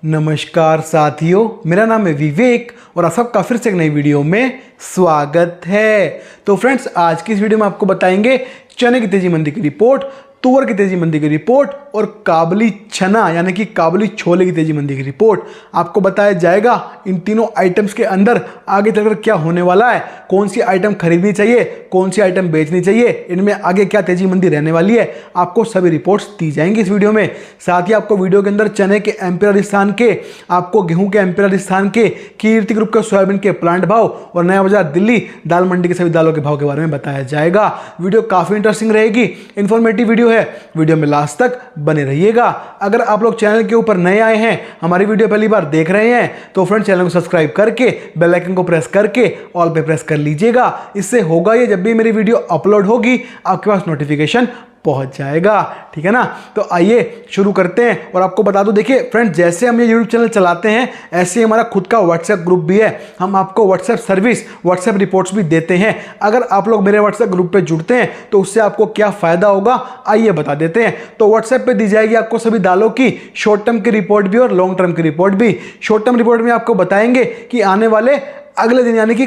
नमस्कार साथियों, मेरा नाम है विवेक और आप सबका फिर से एक नई वीडियो में स्वागत है। तो फ्रेंड्स, आज की इस वीडियो में आपको बताएंगे चने की तेजी मंदी की रिपोर्ट, तुअर की तेजी मंदी की रिपोर्ट और काबुली चना यानी कि काबुली छोले की तेजी मंदी की रिपोर्ट। आपको बताया जाएगा इन तीनों आइटम्स के अंदर आगे चलकर क्या होने वाला है, कौन सी आइटम खरीदनी चाहिए, कौन सी आइटम बेचनी चाहिए, इनमें आगे क्या तेजी मंदी रहने वाली है, आपको सभी रिपोर्ट्स दी जाएंगी इस वीडियो में। साथ ही आपको वीडियो के अंदर चने के एमपी राजस्थान के, आपको गेहूं के एमपी राजस्थान के, कीर्ति ग्रुप के सोयाबीन के प्लांट भाव और नया बाजार दिल्ली दाल मंडी के सभी दालों के भाव के बारे में बताया जाएगा। वीडियो काफी इंटरेस्टिंग रहेगी, इंफॉर्मेटिव वीडियो है, वीडियो में लास्ट तक बने रहिएगा। अगर आप लोग चैनल के ऊपर नए आए हैं, हमारी वीडियो पहली बार देख रहे हैं, तो फ्रेंड्स चैनल को सब्सक्राइब करके बेल आइकन को प्रेस करके ऑल पे प्रेस कर लीजिएगा। इससे होगा ये, जब भी मेरी वीडियो अपलोड होगी आपके पास नोटिफिकेशन पहुंच जाएगा, ठीक है ना। तो आइए शुरू करते हैं। और आपको बता दूं, देखिए फ्रेंड्स, जैसे हम ये यूट्यूब चैनल चलाते हैं ऐसे ही हमारा खुद का व्हाट्सएप ग्रुप भी है। हम आपको व्हाट्सएप सर्विस, व्हाट्सएप रिपोर्ट्स भी देते हैं। अगर आप लोग मेरे व्हाट्सएप ग्रुप पे जुड़ते हैं तो उससे आपको क्या फायदा होगा आइए बता देते हैं। तो व्हाट्सएप पे दी जाएगी आपको सभी दालों की शॉर्ट टर्म की रिपोर्ट भी और लॉन्ग टर्म की रिपोर्ट भी। शॉर्ट टर्म रिपोर्ट में आपको बताएंगे कि आने वाले अगले दिन यानी कि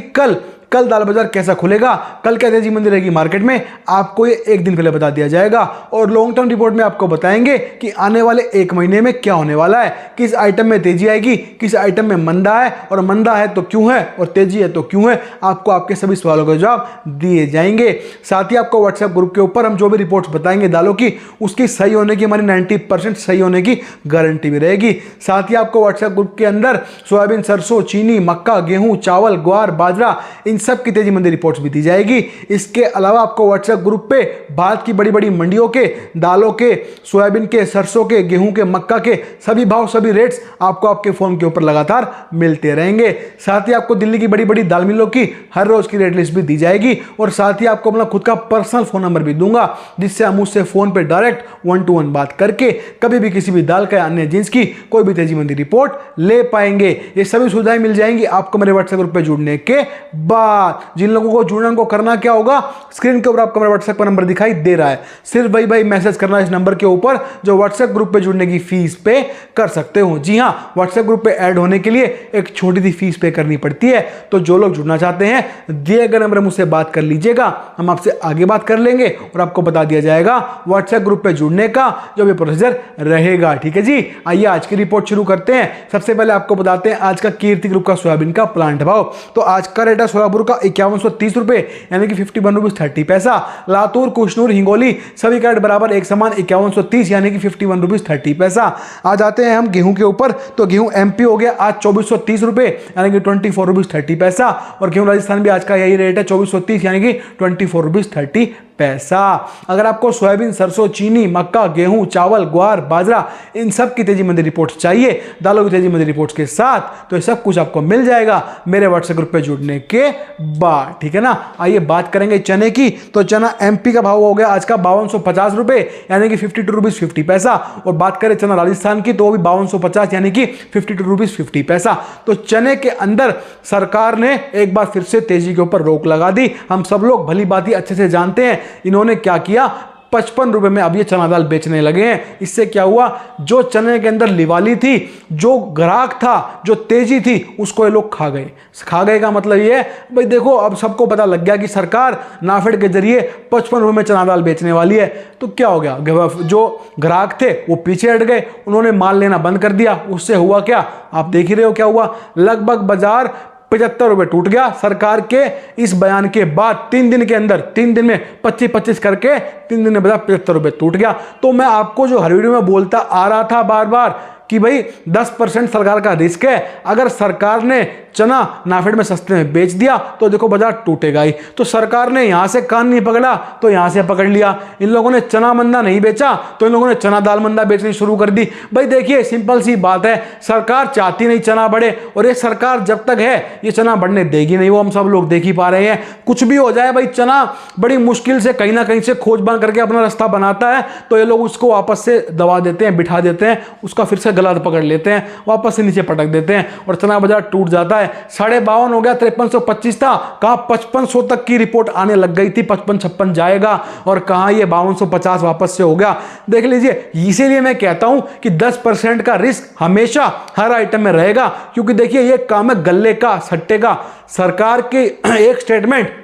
कल दाल बाजार कैसा खुलेगा, कल क्या तेजी मंदी रहेगी मार्केट में, आपको ये एक दिन पहले बता दिया जाएगा। और लॉन्ग टर्म रिपोर्ट में आपको बताएंगे कि आने वाले एक महीने में क्या होने वाला है, किस आइटम में तेजी आएगी, किस आइटम में मंदा है, और मंदा है तो क्यों है और तेजी है तो क्यों है। आपको आपके सभी सवालों के जवाब दिए जाएंगे। साथ ही आपको व्हाट्सएप ग्रुप के ऊपर हम जो भी रिपोर्ट्स बताएंगे दालों की, उसकी सही होने की हमारी 90% सही होने की गारंटी भी रहेगी। साथ ही आपको व्हाट्सएप ग्रुप के अंदर सोयाबीन, सरसों, चीनी, मक्का, गेहूं, चावल, ग्वार, बाजरा, इन सब की तेजी मंदी रिपोर्ट्स भी दी जाएगी। इसके अलावा आपको व्हाट्सएप ग्रुप पे भारत की बड़ी बड़ी मंडियों के, दालों के, सोयाबीन के, सरसों के, गेहूं के, मक्का के सभी भाव, सभी रेट्स आपको आपके फोन के ऊपर लगातार मिलते रहेंगे। साथ ही आपको दिल्ली की बड़ी बड़ी दाल मिलों की हर रोज की रेट लिस्ट भी दी जाएगी। और साथ ही आपको अपना खुद का पर्सनल फोन नंबर भी दूंगा, जिससे हम उससे फोन पे डायरेक्ट 1-to-1 बात करके कभी भी किसी भी दाल का अन्य जिन्स की कोई भी तेजी मंदी रिपोर्ट ले पाएंगे। ये सभी सुविधाएं मिल जाएंगी आपको मेरे व्हाट्सएप ग्रुप पे जुड़ने के बाद। जिन लोगों को जुड़ना, उनको करना क्या होगा, स्क्रीन के ऊपर आपको मेरा व्हाट्सएप का नंबर दिखाई दे रहा है, सिर्फ भाई मैसेज करना इस नंबर के ऊपर, जो व्हाट्सएप ग्रुप पे जुड़ने की फीस पे कर सकते हो। जी हां, व्हाट्सएप ग्रुप पे ऐड होने के लिए एक छोटी सी फीस पे करनी पड़ती है। तो जो लोग जुड़ना चाहते हैं दिए गए नंबर मुझसे बात कर लीजिएगा, हम आपसे आगे बात कर लेंगे और आपको बता दिया जाएगा व्हाट्सएप ग्रुप पे जुड़ने का जो भी प्रोसीजर रहेगा, ठीक है जी। आइए आज की रिपोर्ट शुरू करते हैं। सबसे पहले आपको बताते हैं आज का कीर्ति ग्रुप का सोयाबीन का प्लांट भाव। तो आज का रेट है सोयाबीन का 5130 रुपए यानी कि 51 रुपीज 30 पैसा। लातूर, कुशनूर, हिंगोली सभी का रेट बराबर एक समान 5130 यानी कि 51 रुपीज 30 पैसा। आ जाते हैं हम गेहूं के ऊपर। तो गेहूं एमपी हो गया आज 2430 रुपए यानी कि 24 रुपीज 30 पैसा। और गेहूं राजस्थान भी आज का यही रेट है 2430 यानी कि 24 रुपीज 30 पैसा। अगर आपको सोयाबीन, सरसों, चीनी, मक्का, गेहूं, चावल, ग्वार, बाजरा इन सब की तेजी मंदी रिपोर्ट्स चाहिए दालों की तेजी मंदी रिपोर्ट्स के साथ, तो ये सब कुछ आपको मिल जाएगा मेरे व्हाट्सएप ग्रुप पे जुड़ने के बाद, ठीक है ना। आइए बात करेंगे चने की। तो चना एमपी का भाव हो गया आज का 5250 रुपए यानी कि 52 रुपीज 50 पैसा। और बात करें चना राजस्थान की तो वो भी 5250 यानी कि 52 रुपीज 50 पैसा। तो चने के अंदर सरकार ने एक बार फिर से तेजी के ऊपर रोक लगा दी। हम सब लोग भली बात अच्छे से जानते हैं इन्होंने क्या किया, 55 रुपए में अब ये चना दाल बेचने लगे हैं। इससे क्या हुआ, जो चने के अंदर लिवाली थी, जो ग्राहक था, जो तेजी थी, उसको ये लोग खा गए। खा गए का मतलब ये है भाई, देखो अब सबको पता लग गया कि सरकार नाफेड के जरिए 55 रुपए में चना दाल बेचने वाली है। तो क्या हो गया, जो ग्राहक थे वो पीछे हट गए, उन्होंने माल लेना बंद कर दिया। उससे हुआ क्या, आप देख ही रहे हो क्या हुआ। लगभग बाजार 75 रुपए टूट गया सरकार के इस बयान के बाद। 3 दिन के अंदर, 3 दिन में 25-25 करके 3 दिन में बाजार 75 रुपए टूट गया। तो मैं आपको जो हर वीडियो में बोलता आ रहा था बार बार कि भाई 10% सरकार का रिस्क है। अगर सरकार ने चना नाफेड में सस्ते में बेच दिया तो देखो बाजार टूटेगा ही। तो सरकार ने यहां से कान नहीं पकड़ा तो यहां से पकड़ लिया। इन लोगों ने चना मंदा नहीं बेचा तो इन लोगों ने चना दाल मंदा बेचनी शुरू कर दी। भाई देखिए सिंपल सी बात है, सरकार चाहती नहीं चना बढ़े, और ये सरकार जब तक है ये चना बढ़ने देगी नहीं। वो हम सब लोग देख ही पा रहे हैं। कुछ भी हो जाए भाई, चना बड़ी मुश्किल से कहीं ना कहीं से खोज बन करके अपना रास्ता बनाता है, तो ये लोग उसको वापस से दबा देते हैं, बिठा देते हैं, उसका फिर से गला पकड़ लेते हैं, वापस से नीचे पटक देते हैं और चना बाजार टूट जाता है। 52.5 हो गया, 5325 था, कहाँ 5500 तक की रिपोर्ट आने लग गई थी, 55-56 जाएगा और कहाँ ये 5250 वापस से हो गया। देख लीजिए, इसीलिए मैं कहता हूं कि 10% का रिस्क हमेशा हर आइटम में रहेगा, क्योंकि देखिए ये काम है गल्ले का, सट्टे का। सरकार की एक स्टेटमेंट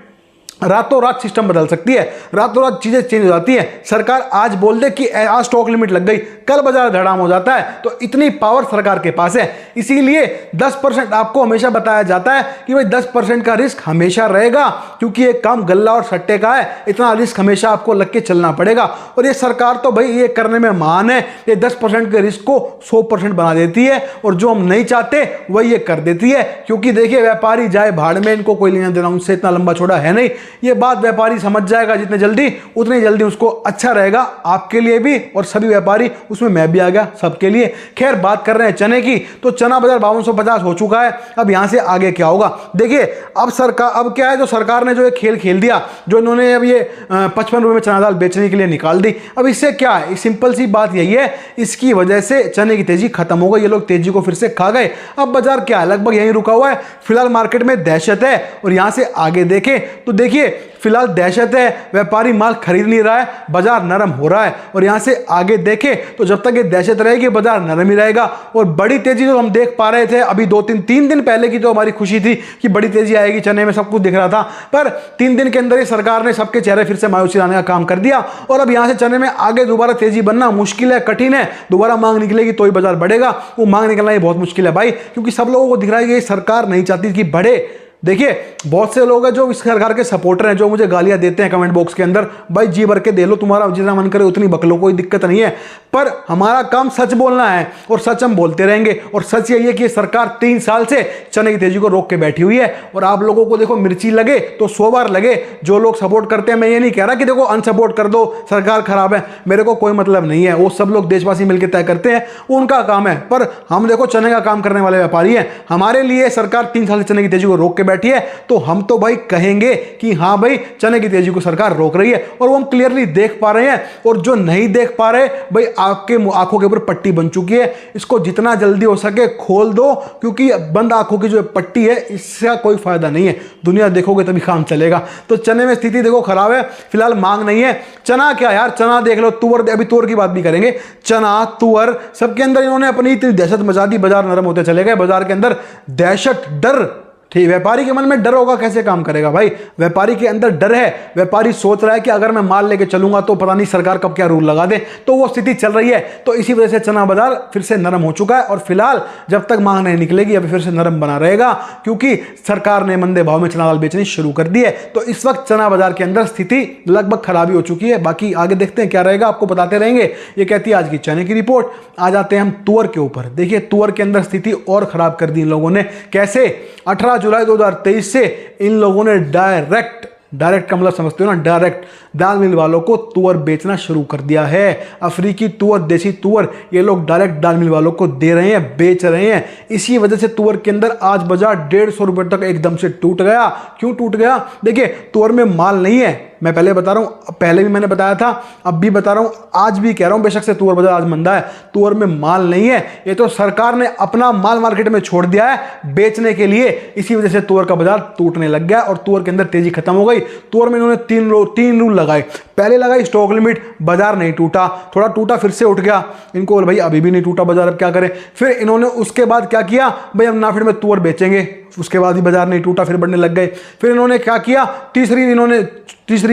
रातों रात सिस्टम बदल सकती है, रातों रात चीजें चेंज हो जाती है। सरकार आज बोल दे कि आज स्टॉक लिमिट लग गई, कल बाजार धड़ाम हो जाता है। तो इतनी पावर सरकार के पास है, इसीलिए 10% आपको हमेशा बताया जाता है कि भाई 10% का रिस्क हमेशा रहेगा, क्योंकि ये काम गल्ला और सट्टे का है, इतना रिस्क हमेशा आपको लग के चलना पड़ेगा। और ये सरकार तो भाई ये करने में महान है, ये 10% के रिस्क को 100% बना देती है और जो हम नहीं चाहते वही ये कर देती है। क्योंकि देखिए, व्यापारी जाए भाड़ में, इनको कोई लेना देना उनसे इतना लंबा छोड़ा है नहीं। ये बात व्यापारी समझ जाएगा जितने जल्दी, उतनी जल्दी उसको अच्छा रहेगा, आपके लिए भी और सभी व्यापारी, उसमें मैं भी आ गया, सबके लिए। खैर, बात कर रहे हैं चने की, तो चना बाजार 5250 हो चुका है। अब यहां से आगे क्या होगा देखिए। अब सरकार, अब क्या है, जो सरकार ने जो एक खेल खेल दिया, जो इन्होंने अब ये 55 रुपए में चना दाल बेचने के लिए निकाल दी। अब इससे क्या है, सिंपल सी बात यही है, इसकी वजह से चने की तेजी खत्म हो गई, ये लोग तेजी को फिर से खा गए। अब बाजार क्या है, लगभग यहीं रुका हुआ है। फिलहाल मार्केट में दहशत है और यहां से आगे देखें तो देखिए फिलहाल दहशत है, व्यापारी माल खरीद नहीं रहा है, बाजार नरम हो रहा है। और यहां से आगे देखें तो जब तक ये दहशत रहेगी बाजार नरम ही रहेगा। और बड़ी तेजी जो हम देख पा रहे थे अभी 2-3 दिन पहले की, तो हमारी खुशी थी कि बड़ी तेजी आएगी चने में, सब कुछ दिख रहा था, पर 3 दिन के अंदर ही सरकार ने सबके चेहरे फिर से मायूसी लाने का काम कर दिया। और अब यहां से चने में आगे दोबारा तेजी बनना मुश्किल है, कठिन है। दोबारा मांग निकलेगी तो ही बाजार बढ़ेगा, वो मांग निकलना ही बहुत मुश्किल है भाई, क्योंकि सब लोगों को दिख रहा है कि सरकार नहीं चाहती कि बढ़े। देखिए, बहुत से लोग हैं जो इस सरकार के सपोर्टर हैं, जो मुझे गालियां देते हैं कमेंट बॉक्स के अंदर, भाई जी भर के दे लो, तुम्हारा जितना मन करे उतनी बक लो, कोई दिक्कत नहीं है। पर हमारा काम सच बोलना है और सच हम बोलते रहेंगे। और सच यही है कि सरकार 3 साल से चने की तेजी को रोक के बैठी हुई है। और आप लोगों को देखो, मिर्ची लगे तो 100 बार लगे। जो लोग सपोर्ट करते हैं, मैं ये नहीं कह रहा कि देखो अनसपोर्ट कर दो, सरकार खराब है, मेरे को कोई मतलब नहीं है, वो सब लोग देशवासी मिलकर तय करते हैं, उनका काम है। पर हम देखो चने का काम करने वाले व्यापारी हैं, हमारे लिए सरकार 3 साल से चने की तेजी को रोक के बैठी है, तो हम तो भाई कहेंगे कि हाँ भाई चने की तेजी को सरकार रोक रही है, और वो हम क्लियरली देख पा रहे हैं। और जो नहीं देख पा रहे भाई, आपके आंखों के ऊपर पट्टी बन चुकी है, इसको जितना जल्दी हो सके खोल दो, क्योंकि बंद आंखों की जो पट्टी है इसका कोई फायदा नहीं है। दुनिया देखोगे तभी काम चलेगा। तो चने में स्थिति देखो खराब है, फिलहाल मांग नहीं है। चना क्या यार, चना देख लो, तुअर, अभी तुअर की बात भी करेंगे। चना, तुअर, सबके अंदर इन्होंने अपनी इतनी दहशत मचा दी, बाजार नरम होते चले गए। बाजार के अंदर दहशत, डर, ठीक, व्यापारी के मन में डर होगा, कैसे काम करेगा भाई। व्यापारी के अंदर डर है, व्यापारी सोच रहा है कि अगर मैं माल लेके चलूंगा तो पता नहीं सरकार कब क्या रूल लगा दे, तो वो स्थिति चल रही है। तो इसी वजह से चना बाजार फिर से नरम हो चुका है। और फिलहाल जब तक मांग नहीं निकलेगी अभी फिर से नरम बना रहेगा, क्योंकि सरकार ने मंदे भाव में चना दाल बेचनी शुरू कर दी है। तो इस वक्त चना बाजार के अंदर स्थिति लगभग खराबी हो चुकी है। बाकी आगे देखते हैं क्या रहेगा, आपको बताते रहेंगे। ये कहती है आज की चने की रिपोर्ट। आ जाते हैं हम तुअर के ऊपर। देखिए, तुअर के अंदर स्थिति और खराब कर दी इन लोगों ने। कैसे? 18 जुलाई 2023 से इन लोगों ने डायरेक्ट का मतलब समझते हो ना, डायरेक्ट दाल मिल वालों को तुअर बेचना शुरू कर दिया है। अफ्रीकी तुअर, देसी तुअर, ये लोग डायरेक्ट दाल मिल वालों को दे रहे हैं, बेच रहे हैं। इसी वजह से तुअर के अंदर आज बाजार 150 रुपए तक एकदम से टूट गया। क्यों टूट गया? देखिए, तुअर में माल नहीं है, मैं पहले बता रहा हूं, पहले भी मैंने बताया था, अब भी बता रहा हूं, आज भी कह रहा हूं, बेशक से तुअर बाजार आज मंदा है, तुअर में माल नहीं है। ये तो सरकार ने अपना माल मार्केट में छोड़ दिया है बेचने के लिए, इसी वजह से तुअर का बाजार टूटने लग गया और तुअर के अंदर तेजी खत्म हो गई। तुअर में इन्होंने 3 रूल लगाए। पहले लगाई स्टॉक लिमिट, बाजार नहीं टूटा, थोड़ा टूटा फिर से उठ गया। इनको बोले भाई अभी भी नहीं टूटा बाजार, अब क्या करें। फिर इन्होंने उसके बाद क्या किया, भाई हम नाफेड में तुअर बेचेंगे, उसके बाद ही बाजार नहीं टूटा, फिर बढ़ने लग गए। फिर इन्होंने क्या किया, तीसरी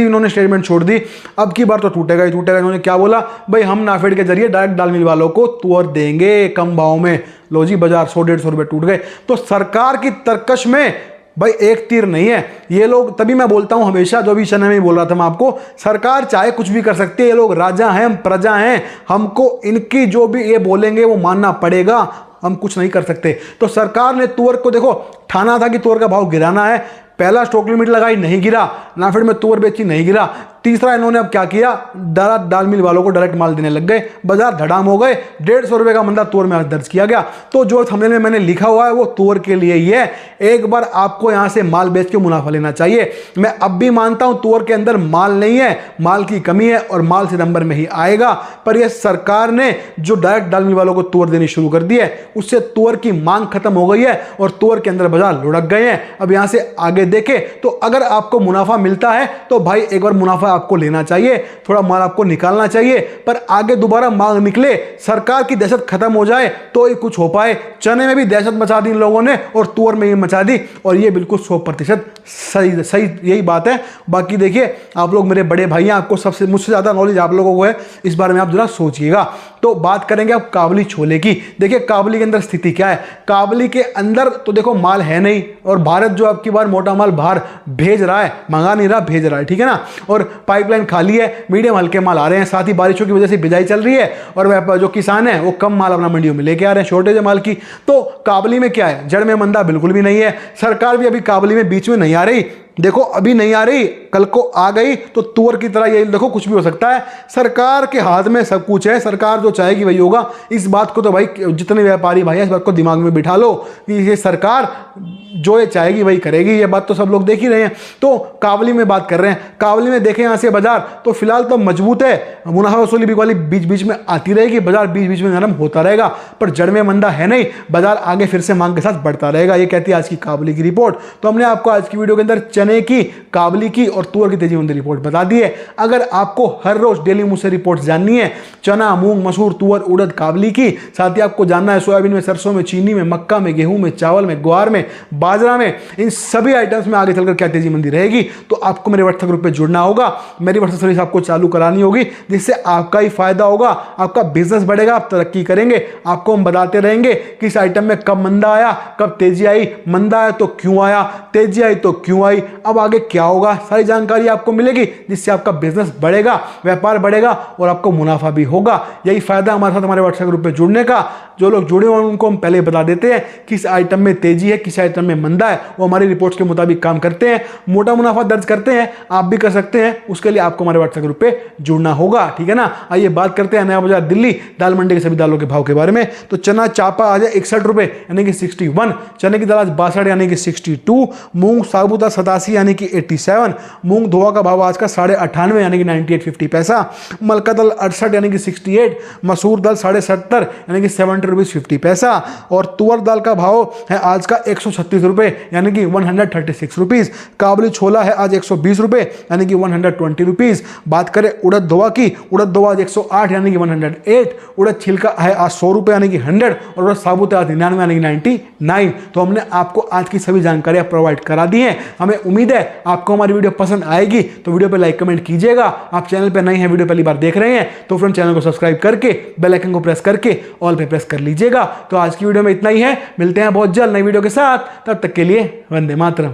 इन्होंने स्टेटमेंट छोड़ दी, अब की बार तो टूटेगा ही टूटेगा। इन्होंने क्या बोला, भाई हम नाफेड के जरिए डायरेक्ट दाल मिल वालों को तुअर देंगे कम भाव में। लो जी, बाजार 100-150 रुपए टूट गए। तो सरकार की तरकश में भाई एक तीर नहीं है। ये लोग, तभी मैं बोलता हूं हमेशा, जो भी चने में बोल रहा था मैं आपको, सरकार चाहे कुछ भी कर सकती है, ये लोग राजा हैं, हम प्रजा हैं, हमको इनकी जो भी ये बोलेंगे वो मानना पड़ेगा, हम कुछ नहीं कर सकते। तो सरकार ने तुअर को देखो ठाना था कि तुअर का भाव गिराना है, पहला स्टॉक लिमिट लगाई, नहीं गिरा। नाफेड में तुअर बेची, नहीं गिरा। तीसरा इन्होंने अब क्या किया, दाल मिल वालों को डायरेक्ट माल देने लग गए, बाजार धड़ाम हो गए, 150 रुपए का मंदा तुअर में दर्ज किया गया। तो जो थंबनेल में मैंने लिखा हुआ है वो तुअर के लिए ही है। एक बार आपको यहां से माल बेच के मुनाफा लेना चाहिए। मैं अब भी मानता हूं तुअर के अंदर माल नहीं है, माल की कमी है और माल सितंबर में ही आएगा, पर यह सरकार ने जो डायरेक्ट दाल मिल वालों को तुअर देनी शुरू कर दी है उससे तुअर की मांग खत्म हो गई है और तुअर के अंदर बाजार लुढ़क गए हैं। अब यहां से आगे देखें तो अगर आपको मुनाफा मिलता है तो भाई एक बार मुनाफा आपको लेना चाहिए, थोड़ा माल आपको निकालना चाहिए, पर आगे दोबारा मांग निकले, सरकार की दहशत खत्म हो जाए तो ही कुछ हो पाए। चने में भी दहशत मचा दी इन लोगों ने और तुअर में भी मचा दी, और ये बिल्कुल 100% सही यही बात है। बाकी देखिए आप लोग मेरे बड़े भाई हैं, आपको सबसे मुझसे ज़्यादा नॉलेज आप लोगों को है, इस बारे में आप जरा सोचिएगा। तो बात करेंगे अब काबुली छोले की। देखिए काबुली के अंदर स्थिति क्या है, काबुली के अंदर तो देखो माल है नहीं, और भारत जो आपकी बार मोटा माल बाहर भेज रहा है, मंगा नहीं रहा, भेज रहा है, ठीक है ना, और पाइपलाइन खाली है, मीडियम हल्के माल आ रहे हैं, साथ ही बारिशों की वजह से बिजाई चल रही है और वह जो किसान है वो कम माल अपना मंडियों में लेके आ रहे हैं, शॉर्टेज है माल की। तो काबुली में क्या है, जड़ में मंदा बिल्कुल भी नहीं है, सरकार भी अभी काबुली में बीच में नहीं आ रही, देखो अभी नहीं आ रही, कल को आ गई तो तुअर की तरह ये देखो कुछ भी हो सकता है। सरकार के हाथ में सब कुछ है, सरकार जो चाहेगी वही होगा। इस बात को तो भाई जितने व्यापारी भाई हैं इस बात को दिमाग में बिठा लो कि ये सरकार जो ये चाहेगी वही करेगी, ये बात तो सब लोग देख ही रहे हैं। तो काबुली में बात कर रहे हैं, काबुली में देखें यहाँ से बाजार तो फिलहाल तो मजबूत है, मुनाफा वसूली भी वाली बीच बीच में आती रहेगी, बाजार बीच बीच में नरम होता रहेगा, पर जड़ में मंदा है नहीं, बाजार आगे फिर से मांग के साथ बढ़ता रहेगा, ये कहती है आज की काबुली की रिपोर्ट। तो हमने आपको आज की वीडियो के अंदर चने की, काबुली की और तुअर की तेजी मंदी रिपोर्ट बता दी है। अगर आपको हर रोज डेली मुझसे रिपोर्ट जाननी है, चना, मूंग, मसूर, तुअर, उड़द, काबुली की, साथ ही आपको जानना है सोयाबीन में, सरसों में, चीनी में, मक्का में, गेहूं में, चावल में, ग्वार में, बाजरा में, इन सभी आइटम्स में आगे चलकर क्या तेजी मंदी रहेगी, तो आपको मेरे व्हाट्सएप ग्रुप पे जुड़ना होगा, मेरी व्हाट्सएप सर्विस आपको चालू करानी होगी, जिससे आपका ही फायदा होगा, आपका बिजनेस बढ़ेगा, आप तरक्की करेंगे। आपको हम बताते रहेंगे कि इस आइटम में कब मंदा आया, कब तेजी आई, मंदा आया तो क्यों आया, तेजी आई तो क्यों आई, अब आगे क्या होगा, सारी जानकारी आपको मिलेगी, जिससे आपका बिजनेस बढ़ेगा, व्यापार बढ़ेगा और आपको मुनाफा भी होगा। यही फायदा हमारे साथ हमारे व्हाट्सएप ग्रुप पे जुड़ने का। जो लोग जुड़े हुए हैं उनको हम पहले बता देते हैं किस आइटम में तेजी है, किस आइटम में मंदा है, वो हमारी रिपोर्ट्स के मुताबिक काम करते हैं, मोटा मुनाफा दर्ज करते हैं, आप भी कर सकते हैं। उसके लिए आपको हमारे व्हाट्सएप ग्रुप पे जुड़ना होगा, ठीक है ना। आइए बात करते हैं नया बाजार दिल्ली दाल मंडी के सभी दालों के भाव के बारे में। तो चना चापा आज 61 रुपए यानी कि 61, चने की दाल आज 62 यानी कि 62, मूंग साबुता 87 यानी कि 87, मूंग धोआ का भाव आज का 98.5 यानी कि 98.50 पैसा, मलका दाल 68 यानी कि 68, मसूर दाल 70.5 यानी कि 70 रुपीज 50 पैसा, और तुअर दाल का भाव है आज का 136 रुपए यानी कि 136 रुपीज, काबुली छोला है आज 120 रुपए यानी कि 120 रुपीज। बात करें उड़द धोआ की, उड़द धोआ आज 108 यानी कि 108, उड़द छिलका है आज 100 रुपए यानी कि 100, और उड़द साबुत आज 99 यानी कि 99। तो हमने आपको आज की सभी जानकारियां प्रोवाइड करा दी हैं। हमें उम्मीद है आपको हमारी वीडियो पसंद आएगी, तो वीडियो पे लाइक कमेंट कीजिएगा। आप चैनल पे नए हैं, वीडियो पहली बार देख रहे हैं तो फ्रेंड चैनल को सब्सक्राइब करके बेल आइकन को प्रेस करके ऑल पे प्रेस कर लीजिएगा। तो आज की वीडियो में इतना ही है, मिलते हैं बहुत जल्द नई वीडियो के साथ, तब तक के लिए वंदे मातरम।